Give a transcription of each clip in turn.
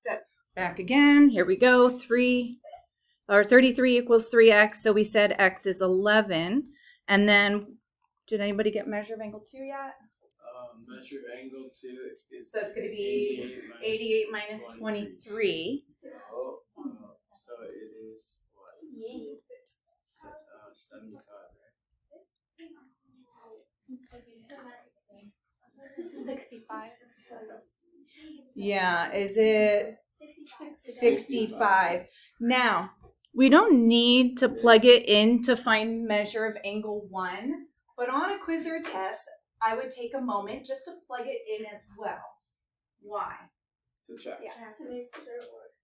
so back again. Here we go. 33 equals 3x. So we said x is 11. And then, did anybody get measure of angle 2 yet? Measure of angle 2 is... So it's going to be 88 minus 23. Oh, so it is what? 75, right? 65. Yeah, is it 65? Now, we don't need to plug it in to find measure of angle 1, but on a quiz or a test, I would take a moment just to plug it in as well. Why? To check. Yeah. To make sure it works.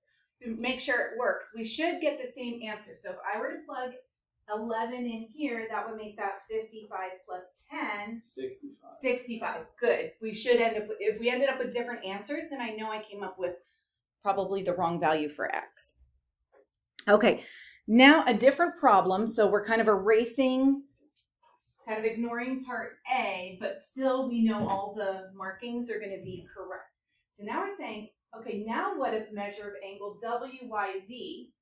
To make sure it works. We should get the same answer. So if I were to plug 11 in here, that would make that 55 plus 10. 65. 65. Good. We should end up, if we ended up with different answers, then I know I came up with probably the wrong value for x. Okay, now a different problem. So we're kind of erasing, kind of ignoring part A, but still we know all the markings are going to be correct. So now we're saying, okay, now what if measure of angle WYZ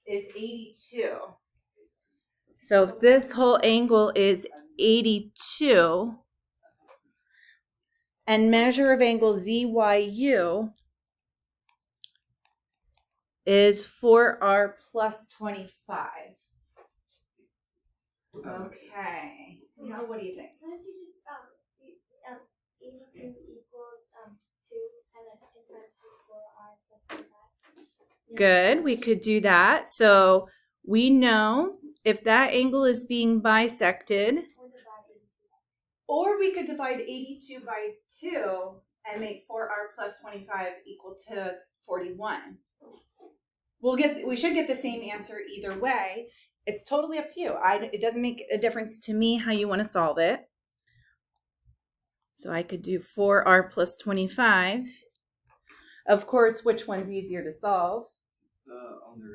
is 82? So if this whole angle is 82, and measure of angle ZYU is 4R plus 25. Okay. Now what do you think? Why don't you just 82 equals 2 and then in parentheses 4R plus 25. Good. We could do that. So we know if that angle is being bisected, or we could divide 82 by 2 and make 4R plus 25 equal to 41. We should get the same answer either way. It's totally up to you. It doesn't make a difference to me how you want to solve it. So I could do 4R plus 25. Of course, which one's easier to solve?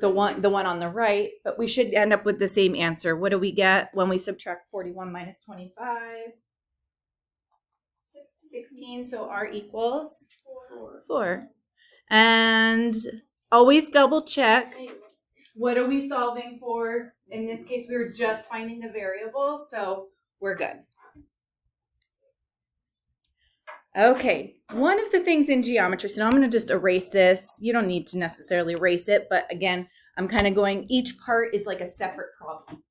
The one on the right, but we should end up with the same answer. What do we get when we subtract 41 minus 25? 16, so R equals 4. And always double check. What are we solving for? In this case, we were just finding the variables, so we're good. Okay, one of the things in geometry, so now I'm going to just erase this. You don't need to necessarily erase it, but again, I'm kind of going, each part is like a separate problem.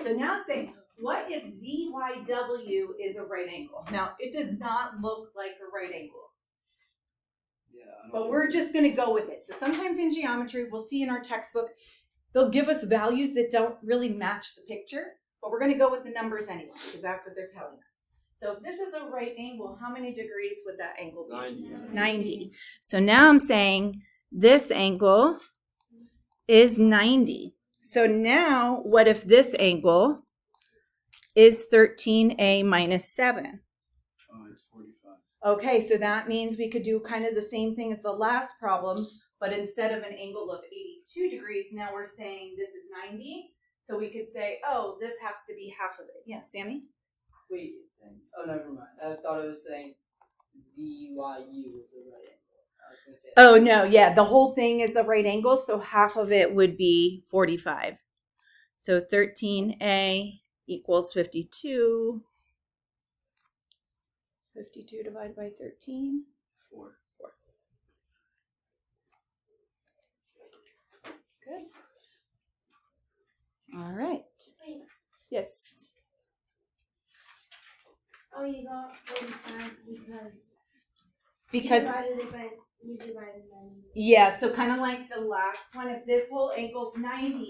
So now it's saying, what if ZYW is a right angle? Now, it does not look like a right angle. But we're just going to go with it. So sometimes in geometry, we'll see in our textbook, they'll give us values that don't really match the picture, but we're going to go with the numbers anyway, because that's what they're telling us. So if this is a right angle, how many degrees would that angle be? 90. So now I'm saying this angle is 90. So now what if this angle is 13A minus 7? Oh, it's 45. Okay, so that means we could do kind of the same thing as the last problem, but instead of an angle of 82 degrees, now we're saying this is 90. So we could say, oh, this has to be half of it. Yeah, Sammy? Wait, it's saying, oh, never mind. I thought it was saying ZYU was the right angle. I was going to say Oh, no, yeah, the whole thing is a right angle, so half of it would be 45. So 13A equals 52. 52 divided by 13. 4. Good. All right. Wait. Yes. Oh, you got 45 Because you divided by 90. yeah, so kind of like the last one, if this whole angle's 90,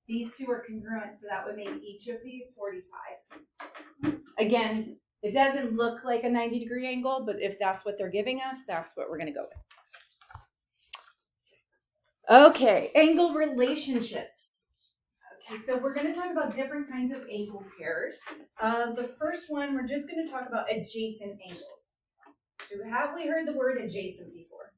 these two are congruent, so that would make each of these 45. Again, it doesn't look like a 90-degree angle, but if that's what they're giving us, that's what we're going to go with. Okay, angle relationships. Okay, so we're going to talk about different kinds of angle pairs. The first one, we're just going to talk about adjacent angles. Have we heard the word adjacent before?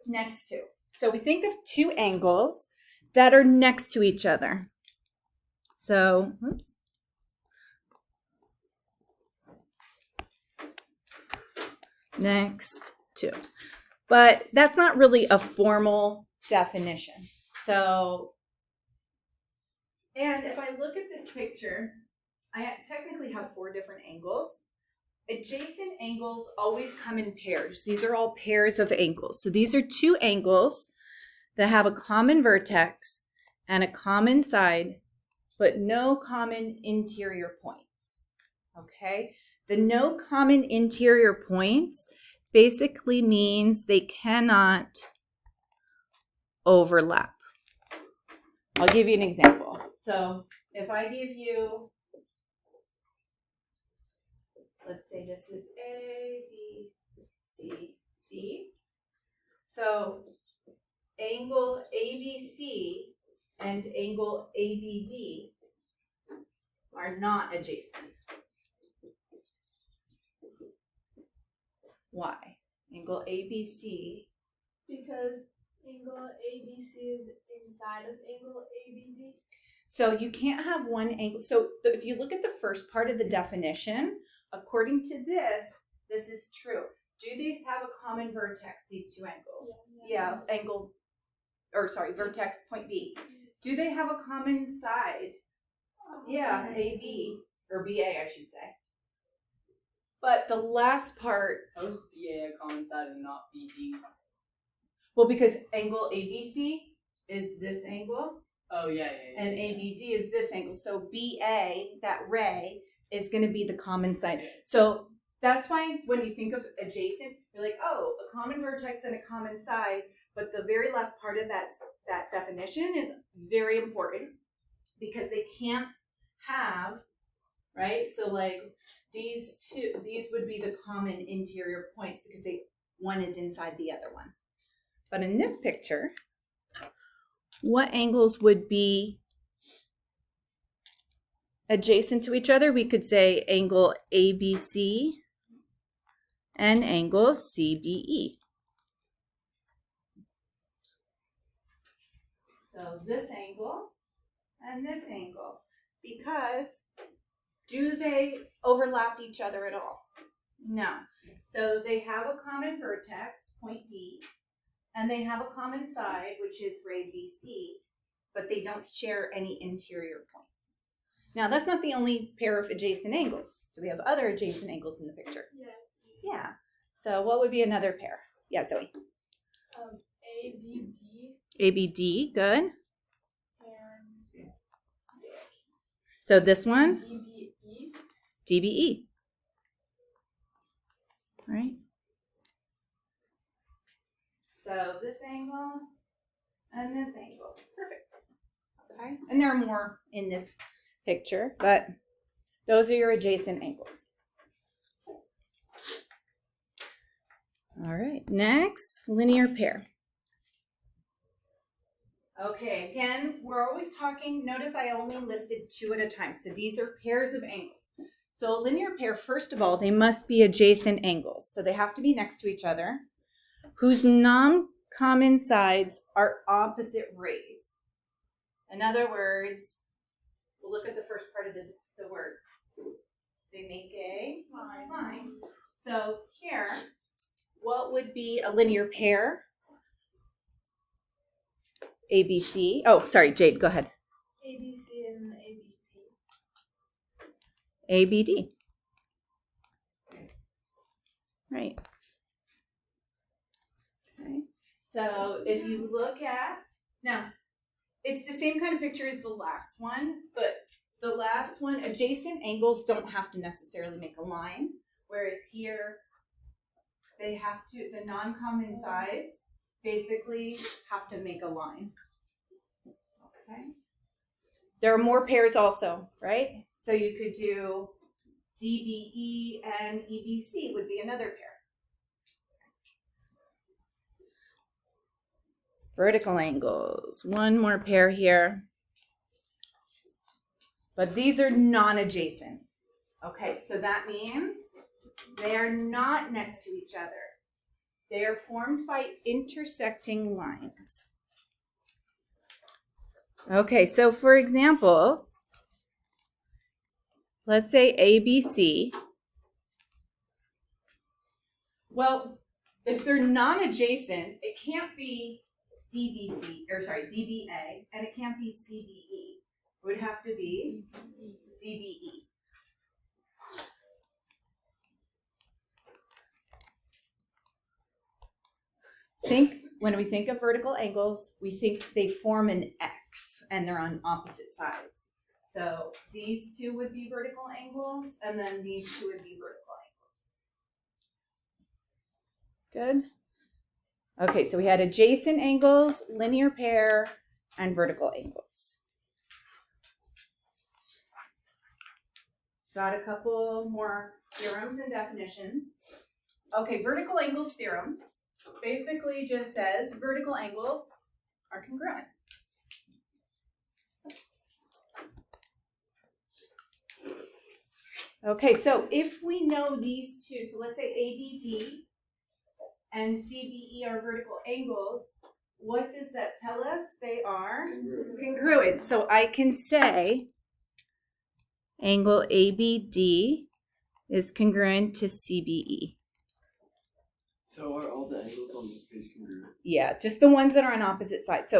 Next to. So we think of two angles that are next to each other. So, oops. Next to. but that's not really a formal definition. So, and if I look at this picture, I technically have 4 different angles. Adjacent angles always come in pairs. These are all pairs of angles. So these are 2 angles that have a common vertex and a common side, but no common interior points. Okay? The no common interior points basically means they cannot overlap. I'll give you an example. So if I give you, let's say this is A, B, C, D. So angle ABC and angle ABD are not adjacent. Why? Angle ABC. Because angle ABC is inside of angle ABD. So you can't have one angle. So if you look at the first part of the definition, according to this, this is true. Do these have a common vertex, these 2 angles? Yeah, vertex point B. Do they have a common side? Yeah, AB, or BA, I should say. But the last part. How is BA a common side and not BD? Well, because angle ABC is this angle, Oh, yeah. and ABD is this angle. So BA, that ray, is going to be the common side. So that's why when you think of adjacent, you're like, oh, a common vertex and a common side. But the very last part of that definition is very important because they can't have, right? So like these would be the common interior points because one is inside the other one. But in this picture, what angles would be adjacent to each other? We could say angle ABC and angle CBE. So this angle and this angle, because do they overlap each other at all? No. So they have a common vertex, point B, and they have a common side, which is ray BC, but they don't share any interior points. Now, that's not the only pair of adjacent angles. Do we have other adjacent angles in the picture? Yes. Yeah. So what would be another pair? Yeah, Zoe. ABD ABD, good. and So this one, DBE. DBE. Right? So this angle and this angle. Perfect. Okay. And there are more in this picture, but those are your adjacent angles. All right. Next, linear pair. Okay, again, we're always talking, notice I only listed 2 at a time. So these are pairs of angles. So a linear pair, first of all, they must be adjacent angles. So they have to be next to each other, whose non-common sides are opposite rays. In other words, we'll look at the first part of the word. They make a line. So here, what would be a linear pair? ABC. Oh, sorry, Jade, go ahead. ABC and ABD. ABD. Right. Okay. So if you look at, now, it's the same kind of picture as the last one, but the last one, adjacent angles don't have to necessarily make a line, whereas here, they have to, the non-common sides basically have to make a line. Okay. There are more pairs also, right? So you could do DBE and EBC would be another pair. Vertical angles, one more pair here. But these are non-adjacent. Okay, so that means they are not next to each other. They are formed by intersecting lines. Okay, so for example, let's say ABC. Well, if they're non-adjacent, it can't be DBA, and it can't be CBE. It would have to be DBE. When we think of vertical angles, we think they form an X and they're on opposite sides. So these two would be vertical angles, and then these two would be vertical angles. Good. Okay, so we had adjacent angles, linear pair, and vertical angles. Got a couple more theorems and definitions. Okay, vertical angles theorem basically just says vertical angles are congruent. Okay, so if we know these two, so let's say ABD and CBE are vertical angles, what does that tell us? They are congruent. So I can say angle ABD is congruent to CBE. So are all the angles on this page congruent? Yeah, just the ones that are on opposite sides.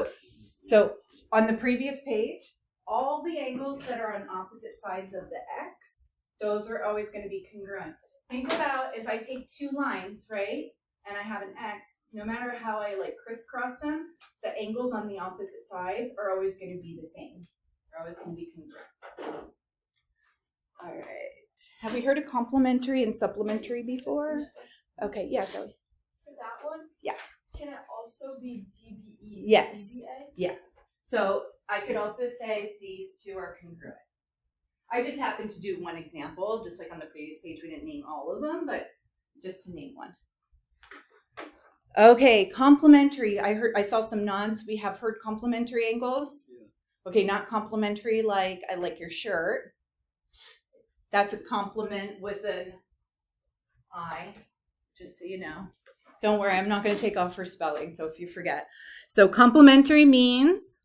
So on the previous page, all the angles that are on opposite sides of the X, those are always going to be congruent. Think about if I take two lines, right, and I have an X, no matter how I like crisscross them, the angles on the opposite sides are always going to be the same. They're always going to be congruent. All right. Have we heard of complementary and supplementary before? Okay, yeah, Zoe. For that one? Yeah. Can it also be DBE? Yes. CBA? Yeah. So I could also say these two are congruent. I just happened to do one example, just like on the previous page, we didn't name all of them, but just to name one. Okay, complementary. I saw some nods. We have heard complementary angles. Yeah. Okay, not complementary like I like your shirt. That's a compliment with an I, just so you know. Don't worry, I'm not going to take off for spelling, so if you forget. So complementary means,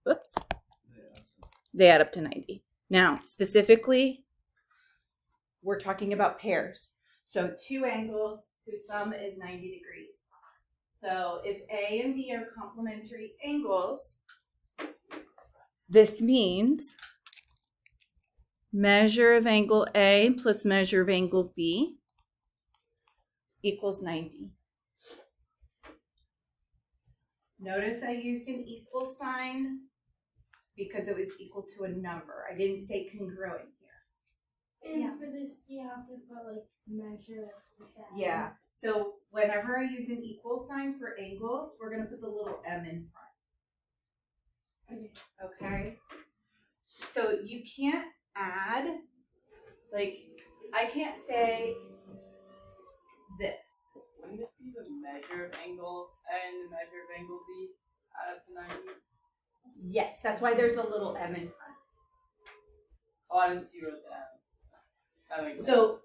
whoops, they add up to 90. Now, specifically, we're talking about pairs. So two angles whose sum is 90 degrees. So if A and B are complementary angles, this means measure of angle A plus measure of angle B equals 90. Notice I used an equal sign because it was equal to a number. I didn't say congruent here. And for this, you have to put like measure with that. Yeah. So whenever I use an equal sign for angles, we're going to put the little m in front. Okay. So you can't add, like, I can't say this. Wouldn't it be the measure of angle A and the measure of angle B out of the 90? Yes, that's why there's a little m in front. Oh, I didn't see you wrote that. That makes sense. So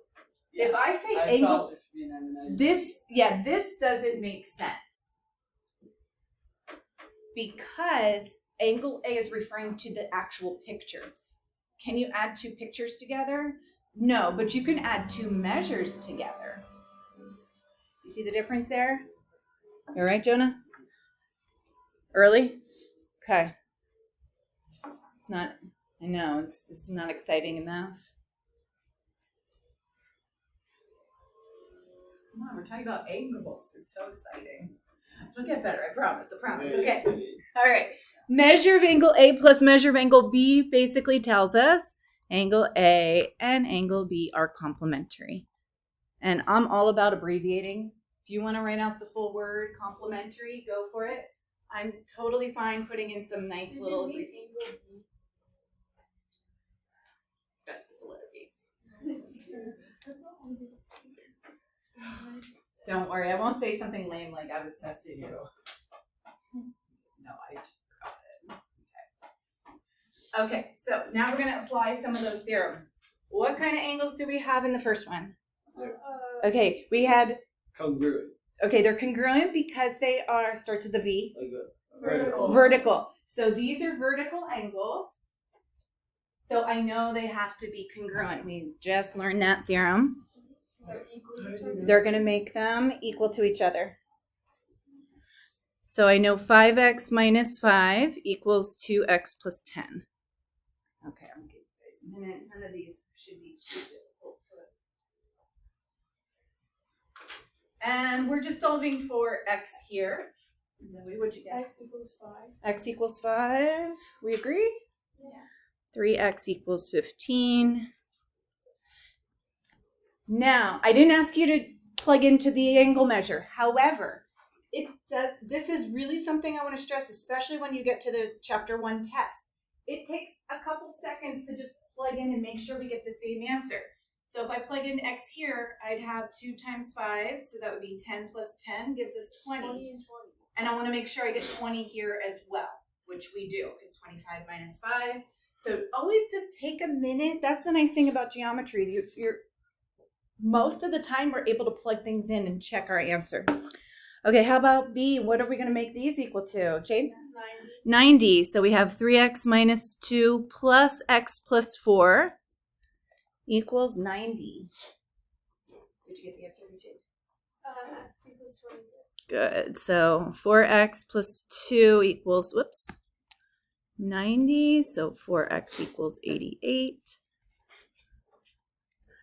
Yeah, if I say I angle, thought there should be an M and N. this doesn't make sense because angle A is referring to the actual picture. Can you add two pictures together? No, but you can add two measures together. You see the difference there? All right, Jonah? Early? Okay. It's not, I know, it's not exciting enough. Come on, we're talking about angles. It's so exciting. It'll get better, I promise. Okay. All right. Measure of angle A plus measure of angle B basically tells us angle A and angle B are complementary. And I'm all about abbreviating. If you want to write out the full word complementary, go for it. I'm totally fine putting in some nice little Did you leave angle B? Got to put the letter B. That's what I did. Don't worry, I won't say something lame like I was testing you. No, I just forgot it. Okay, so now we're going to apply some of those theorems. What kind of angles do we have in the first one? Okay, we had, Congruent. okay, they're congruent because they are, start to the V. Like a Vertical. Vertical. So these are vertical angles. So I know they have to be congruent. We just learned that theorem. So So equal to each other. They're going to make them equal to each other. So I know 5x minus 5 equals 2x plus 10. Okay, I'm going to give you guys a minute. None of these should be too difficult. And we're just solving for x here. Zoe, what'd you get? X equals 5. X equals 5. We agree? Yeah. 3x equals 15. Now, I didn't ask you to plug into the angle measure. However, this is really something I want to stress, especially when you get to the chapter 1 test. It takes a couple seconds to just plug in and make sure we get the same answer. So if I plug in x here, I'd have 2 times 5, so that would be 10 plus 10 gives us 20. 20 and 20. And I want to make sure I get 20 here as well, which we do, because 25 minus 5. So always just take a minute. That's the nice thing about geometry. You're most of the time we're able to plug things in and check our answer. Okay, how about B? What are we going to make these equal to? Jade? 90. So we have 3x minus 2 plus x plus 4 equals 90. Did you get the answer, Jade? X equals 22. Good. So 4x plus 2 equals, 90. So 4x equals 88.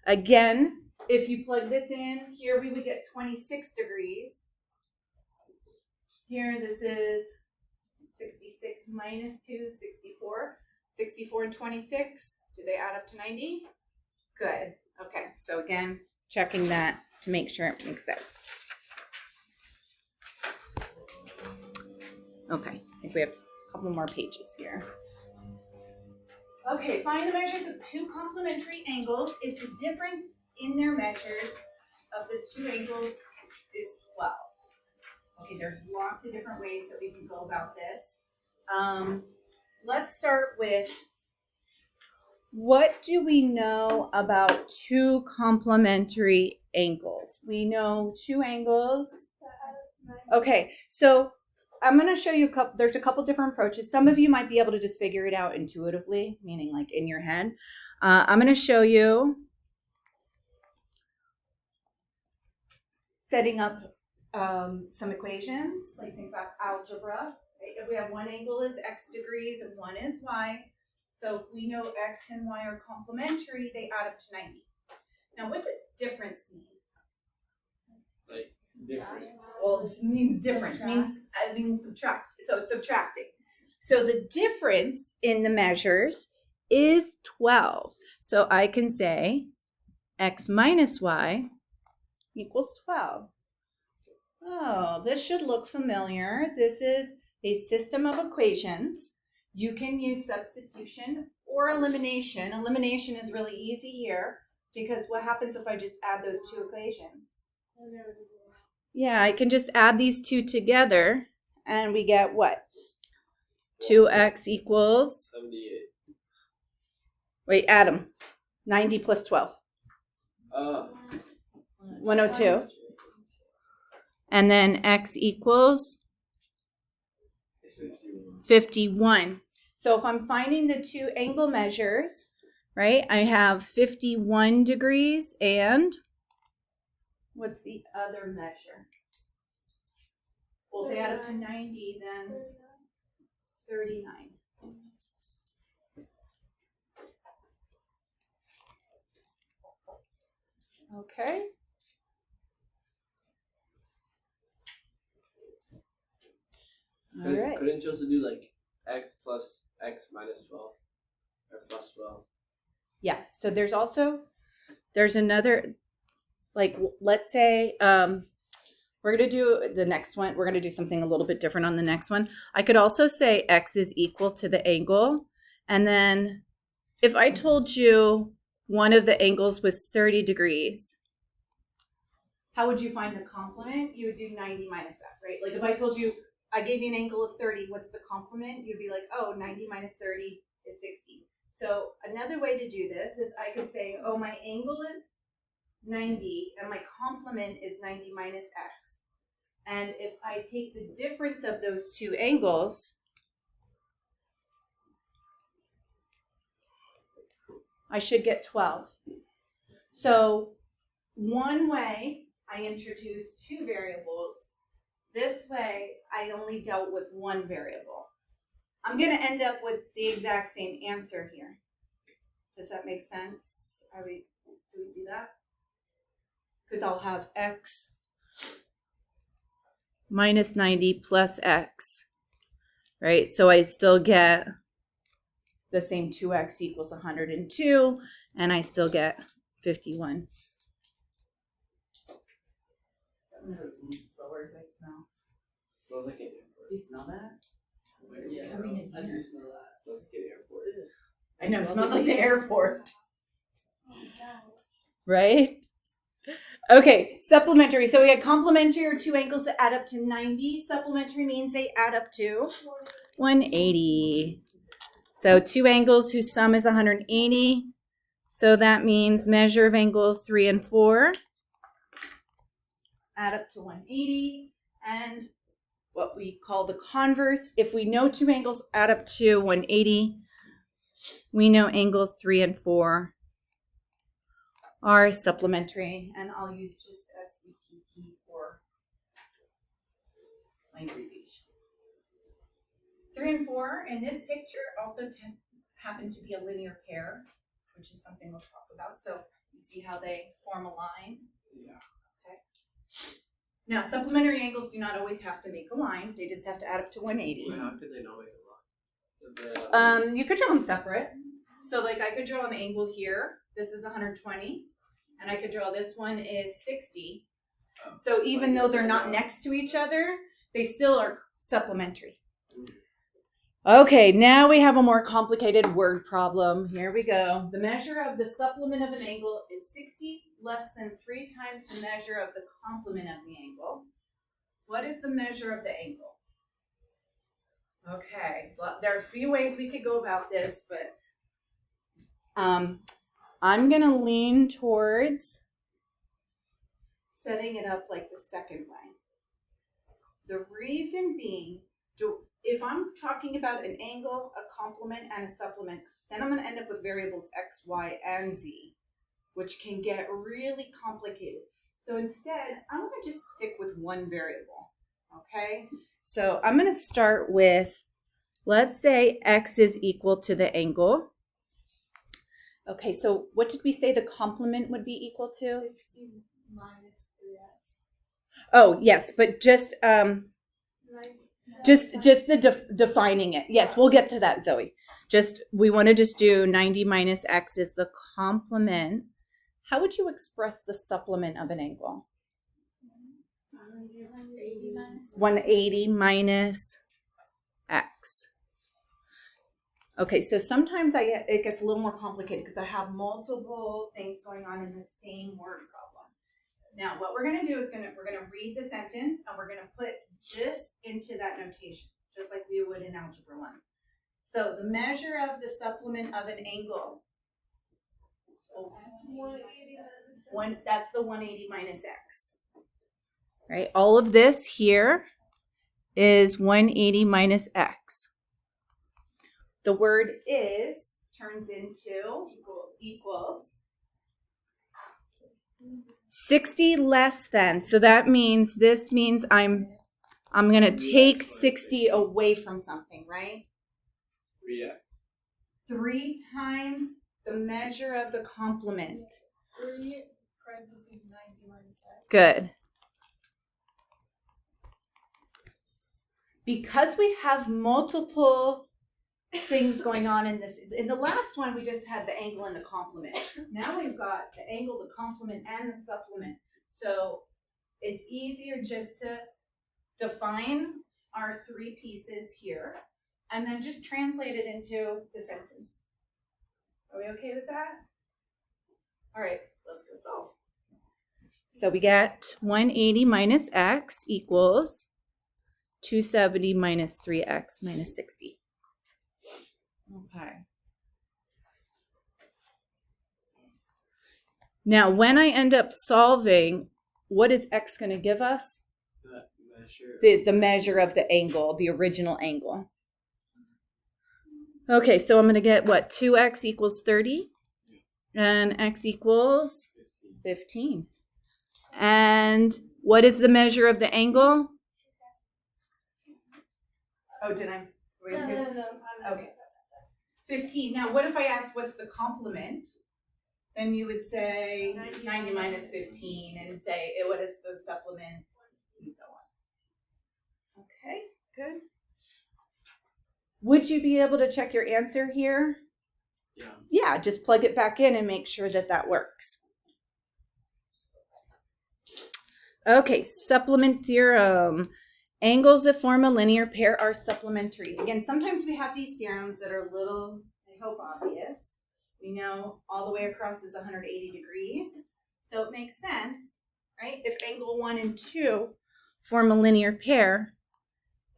Again, if you plug this in, here we would get 26 degrees. Here this is 66 minus 2, 64. 64 and 26, do they add up to 90? Good. Okay, so again, checking that to make sure it makes sense. Okay, I think we have a couple more pages here. Okay, find the measures of 2 complementary angles if the difference in their measures of the 2 angles is 12. Okay, there's lots of different ways that we can go about this. Let's start with, what do we know about 2 complementary angles? We know 2 angles. Okay, so I'm going to show you there's a couple different approaches. Some of you might be able to just figure it out intuitively, meaning like in your head. I'm going to show you setting up some equations, like think about algebra. Right? If we have one angle is x degrees and one is y, so if we know x and y are complementary, they add up to 90. Now, what does difference mean? Like different. Well, it means difference. It means adding, subtract. So subtracting. So the difference in the measures is 12. So I can say x minus y equals 12. Oh, this should look familiar. This is a system of equations. You can use substitution or elimination. Elimination is really easy here because what happens if I just add those 2 equations? Yeah, I can just add these 2 together and we get what? 2x equals, 78. wait, add them. 90 plus 12. 102. And then x equals 51. So if I'm finding the 2 angle measures, right, I have 51 degrees and what's the other measure? Well, if they add up to 90, then 39. Okay. All right. Couldn't you also do like x plus x minus 12 or plus 12? Yeah. So there's another, like, let's say we're going to do the next one. We're going to do something a little bit different on the next one. I could also say x is equal to the angle. And then if I told you one of the angles was 30 degrees, how would you find the complement? You would do 90 minus that, right? Like if I told you, I gave you an angle of 30, what's the complement? You'd be like, oh, 90 minus 30 is 60. So another way to do this is I could say, oh, my angle is 90 and my complement is 90 minus x. And if I take the difference of those 2 angles, I should get 12. So one way I introduced two variables. This way I only dealt with one variable. I'm going to end up with the exact same answer here. Does that make sense? Do we see that? Because I'll have x minus 90 plus x, right? So I still get the same 2x equals 102, and I still get 51. One of those flowers I smell. Smells like an airport. Do you smell that? Yeah, Coming in I do here. smell that. Smells like an airport. I know, it smells like the airport. Right? Okay, supplementary. So we had complementary or two angles that add up to 90. Supplementary means they add up to 180. So two angles whose sum is 180. So that means measure of angle 3 and 4 add up to 180. And what we call the converse, if we know two angles add up to 180, we know angle 3 and 4 are supplementary, and I'll use just SVPP for my abbreviation. 3 and 4 in this picture also happen to be a linear pair, which is something we'll talk about. So you see how they form a line? Yeah. Okay. Now, supplementary angles do not always have to make a line. They just have to add up to 180. Wait, how could they not make a line? You could draw them separate. So like I could draw an angle here. This is 120. And I could draw this one is 60. So even though they're not next to each other, they still are supplementary. Okay, now we have a more complicated word problem. Here we go. The measure of the supplement of an angle is 60 less than 3 times the measure of the complement of the angle. What is the measure of the angle? Okay, well, there are a few ways we could go about this, but I'm going to lean towards setting it up like the second way. The reason being, if I'm talking about an angle, a complement, and a supplement, then I'm going to end up with variables x, y, and z, which can get really complicated. So instead, I'm going to just stick with one variable, okay? So I'm going to start with, let's say x is equal to the angle. Okay, so what did we say the complement would be equal to? 60 minus 3x. Oh, yes, but just the defining it. Yes, we'll get to that, Zoe. We want to just do 90 minus x is the complement. How would you express the supplement of an angle? 180 minus x. Okay, so sometimes it gets a little more complicated because I have multiple things going on in the same word problem. Now, what we're going to do is we're going to read the sentence and we're going to put this into that notation, just like we would in Algebra 1. So the measure of the supplement of an angle, that's the 180 minus x. Right? All of this here is 180 minus x. The word is turns into equals 60 less than. So that means I'm going to take 60 away from something, right? Yeah. 3 times the measure of the complement. 3 parentheses 90 minus x. Good. Because we have multiple things going on in this. In the last one, we just had the angle and the complement. Now we've got the angle, the complement, and the supplement. So it's easier just to define our 3 pieces here and then just translate it into the sentence. Are we okay with that? All right, let's go solve. So we get 180 minus x equals 270 minus 3x minus 60. Okay. Now, when I end up solving, what is x going to give us? The measure of the angle, the original angle. Okay, so I'm going to get what? 2x equals 30 and x equals 15. And what is the measure of the angle? Oh, did I? No. Okay. 15. Now, what if I asked what's the complement? Then you would say 90 minus 15 and say, what is the supplement? And so on. Okay, good. Would you be able to check your answer here? Yeah. Yeah, just plug it back in and make sure that that works. Okay, supplement theorem. Angles that form a linear pair are supplementary. Again, sometimes we have these theorems that are a little, I hope, obvious. We know all the way across is 180 degrees. So it makes sense, right? If angle 1 and 2 form a linear pair,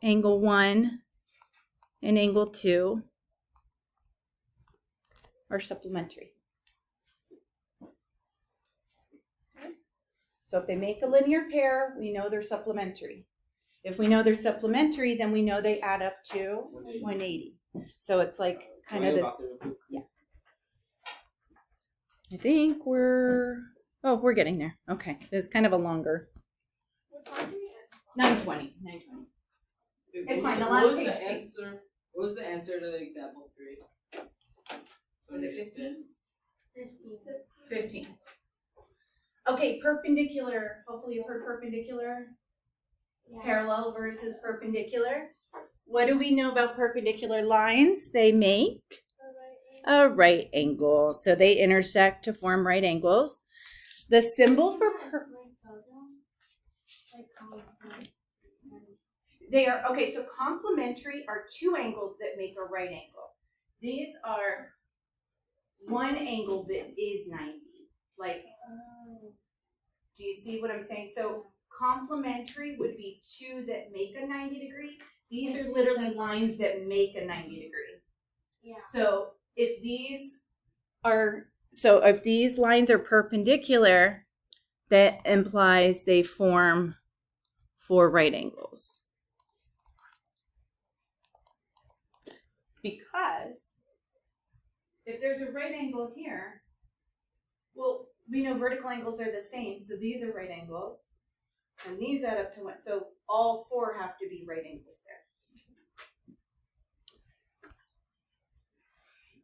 angle 1 and angle 2 are supplementary. So if they make a linear pair, we know they're supplementary. If we know they're supplementary, then we know they add up to 180. So it's like kind of this. Yeah. I think we're getting there. Okay. It's kind of a longer. What time do we end? 9:20. 9:20. It's What fine. The was last the page takes. answer? What was the answer to the example 3? Was it 15? 15. 15. Okay, perpendicular. Hopefully you've heard perpendicular. Yeah. Parallel versus perpendicular. What do we know about perpendicular lines? They make a right angle. So they intersect to form right angles. The symbol for they are, okay, so complementary are two angles that make a right angle. These are one angle that is 90. Like, do you see what I'm saying? So complementary would be two that make a 90 degree. These are literally lines that make a 90 degree. Yeah. So if these lines are perpendicular, that implies they form four right angles. Because if there's a right angle here, well, we know vertical angles are the same, so these are right angles, and these add up to one. So all four have to be right angles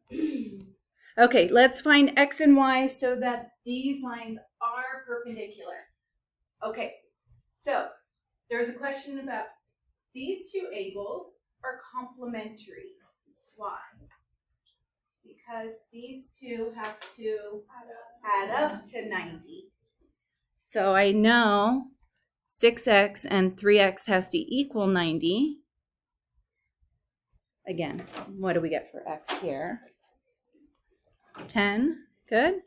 there. Okay, let's find x and y so that these lines are perpendicular. Okay, so there's a question about these two angles are complementary. Why? Because these two have to add up to 90. So I know 6x and 3x has to equal 90. Again, what do we get for x here? 10, good.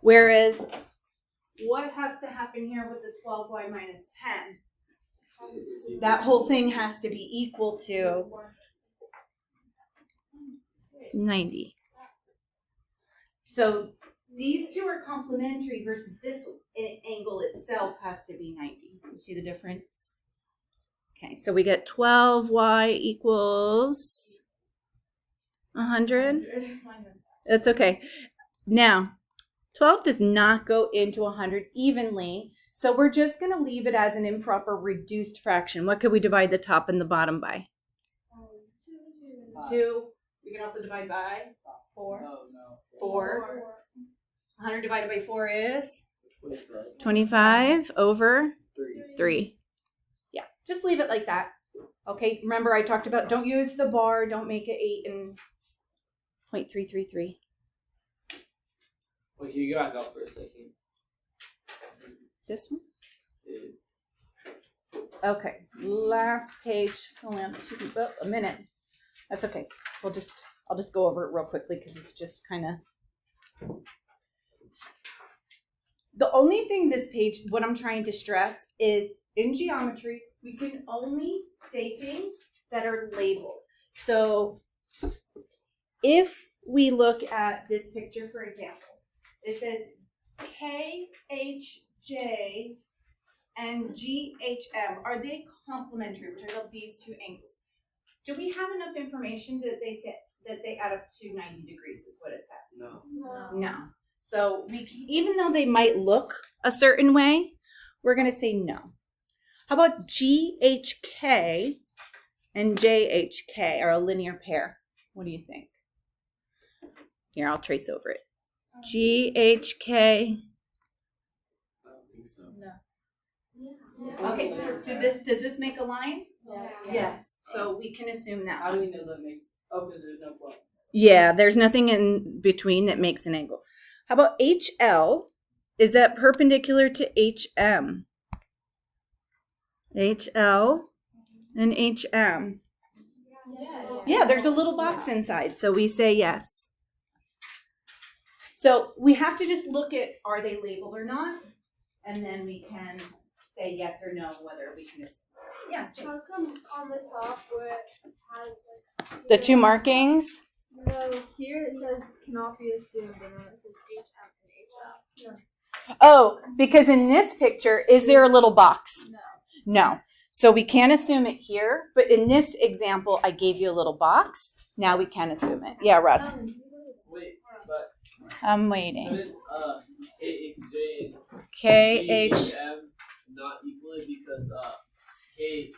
Whereas, what has to happen here with the 12y minus 10? That whole thing has to be equal to 90. So these two are complementary versus this angle itself has to be 90. You see the difference? Okay, so we get 12y equals 100. That's okay. Now, 12 does not go into 100 evenly, so we're just going to leave it as an improper reduced fraction. What could we divide the top and the bottom by? 2. We can also divide by 4. Oh, no. 4. 100 divided by 4 is 25 over 3. Yeah, just leave it like that. Okay, remember I talked about don't use the bar, don't make it 8 and 0.333. Wait, can you go back up for a second? This one? Yeah. Okay, last page. Only on a minute. That's okay. I'll just go over it real quickly because it's just kind of. The only thing this page, what I'm trying to stress is in geometry, we can only say things that are labeled. So if we look at this picture, for example, it says KHJ and GHM. Are they complementary? We're talking about these two angles. Do we have enough information that they add up to 90 degrees is what it says? No. No. So even though they might look a certain way, we're going to say no. How about GHK and JHK are a linear pair? What do you think? Here, I'll trace over it. GHK. I don't think so. Okay, does this make a line? Yes. So we can assume that. How do we know that makes? Oh, because there's no point. Yeah, there's nothing in between that makes an angle. How about HL? Is that perpendicular to HM? HL and HM. Yeah, there's a little box inside, so we say yes. So we have to just look at, are they labeled or not? And then we can say yes or no, whether we can assume. Yeah. Jake. How come on the top where it has like The two markings? No, here it says cannot be assumed, and then it says HM and HL. Oh, because in this picture, is there a little box? No. No. So we can't assume it here, but in this example, I gave you a little box. Now we can assume it. Yeah, Russ. Wait, but I'm waiting. couldn't KHJ and KH. KHM not equally because K